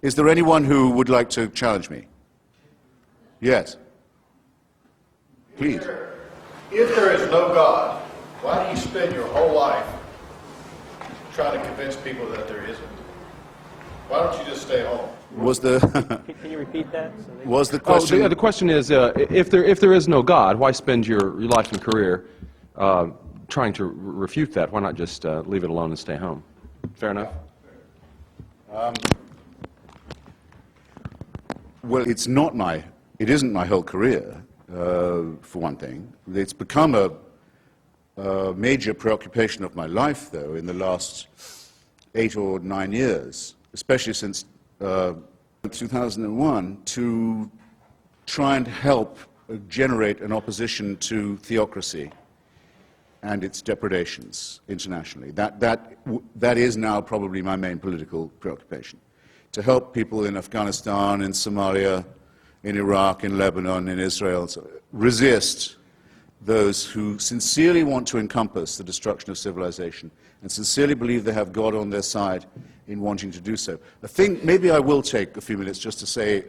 Is there anyone who would like to challenge me? Yes. Please. If there is no God, why do you spend your whole life trying to convince people that there isn't? Why don't you just stay home? Was the Can you repeat that? was the question? The question is, if there is no God, why spend your life and career trying to refute that? Why not just leave it alone and stay home? Fair enough? Well, it isn't my whole career, for one thing. It's become a major preoccupation of my life, though, in the last 8 or 9 years, especially since 2001, to try and help generate an opposition to theocracy and its depredations internationally. That is now probably my main political preoccupation. To help people in Afghanistan, in Somalia, in Iraq, in Lebanon, in Israel, resist those who sincerely want to encompass the destruction of civilization and sincerely believe they have God on their side in wanting to do so. I think maybe I will take a few minutes just to say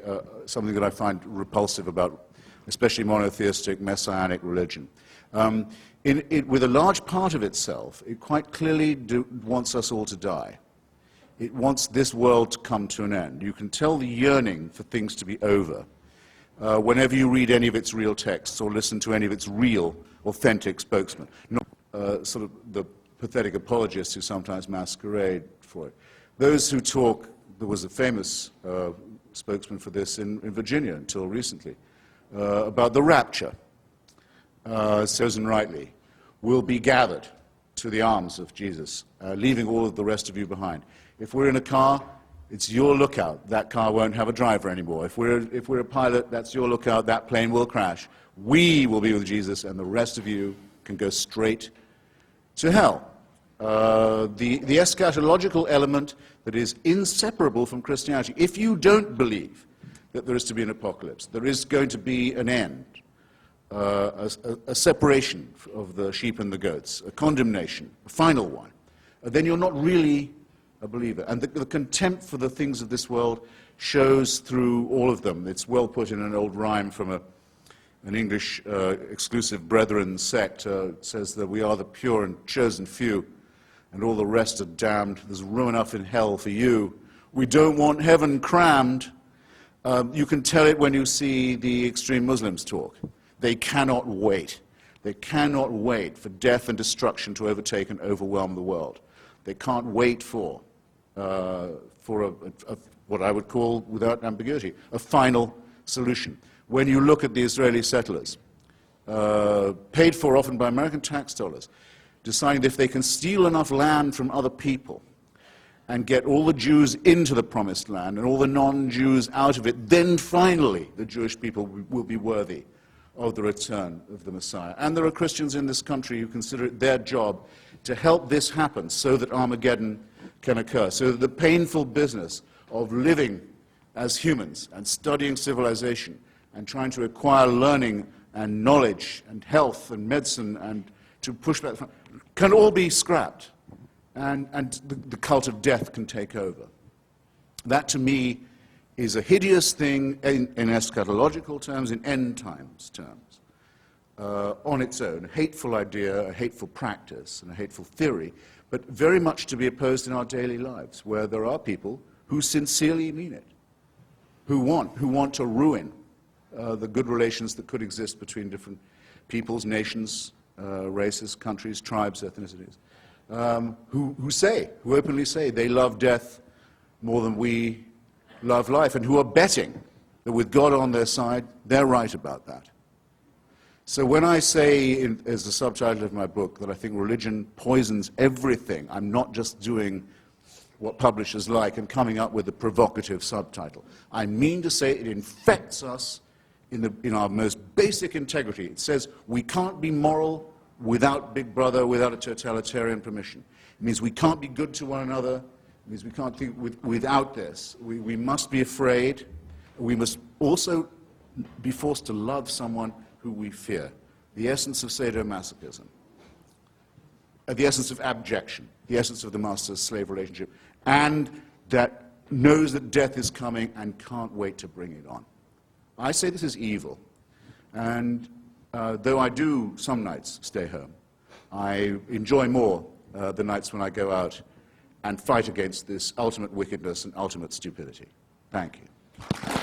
something that I find repulsive about especially monotheistic, messianic religion. With a large part of itself, it quite clearly wants us all to die. It wants this world to come to an end. You can tell the yearning for things to be over whenever you read any of its real texts or listen to any of its real, authentic spokesmen, not sort of the pathetic apologists who sometimes masquerade for it. Those who talk, there was a famous spokesman for this in Virginia until recently, about the rapture, Susan Rightly, will be gathered to the arms of Jesus, leaving all of the rest of you behind. If we're in a car, it's your lookout. That car won't have a driver anymore. If we're a pilot, that's your lookout. That plane will crash. We will be with Jesus, and the rest of you can go straight to hell. The eschatological element that is inseparable from Christianity. If you don't believe that there is to be an apocalypse, there is going to be an end, a separation of the sheep and the goats, a condemnation, a final one, then you're not really a believer. And the contempt for the things of this world shows through all of them. It's well put in an old rhyme from an English exclusive brethren sect. It says that we are the pure and chosen few, and all the rest are damned. There's room enough in hell for you. We don't want heaven crammed. You can tell it when you see the extreme Muslims talk. They cannot wait. They cannot wait for death and destruction to overtake and overwhelm the world. They can't wait for what I would call, without ambiguity, a final solution. When you look at the Israeli settlers, paid for often by American tax dollars, deciding that if they can steal enough land from other people and get all the Jews into the promised land and all the non-Jews out of it, then finally the Jewish people will be worthy of the return of the Messiah. And there are Christians in this country who consider it their job to help this happen so that Armageddon can occur, so that the painful business of living as humans and studying civilization and trying to acquire learning and knowledge and health and medicine and to push back can all be scrapped, and the cult of death can take over. That, to me, is a hideous thing in eschatological terms, in end times terms, on its own. A hateful idea, a hateful practice, and a hateful theory, but very much to be opposed in our daily lives, where there are people who sincerely mean it, who want to ruin the good relations that could exist between different peoples, nations, races, countries, tribes, ethnicities, who openly say they love death more than we love life, and who are betting that with God on their side, they're right about that. So when I say, as the subtitle of my book, that I think religion poisons everything, I'm not just doing what publishers like and coming up with a provocative subtitle. I mean to say it infects us in our most basic integrity. It says we can't be moral without Big Brother, without a totalitarian permission. It means we can't be good to one another. It means we can't think without this. We must be afraid. We must also be forced to love someone who we fear. The essence of sadomasochism. The essence of abjection. The essence of the master-slave relationship. And that knows that death is coming and can't wait to bring it on. I say this is evil, and though I do some nights stay home, I enjoy more the nights when I go out and fight against this ultimate wickedness and ultimate stupidity. Thank you.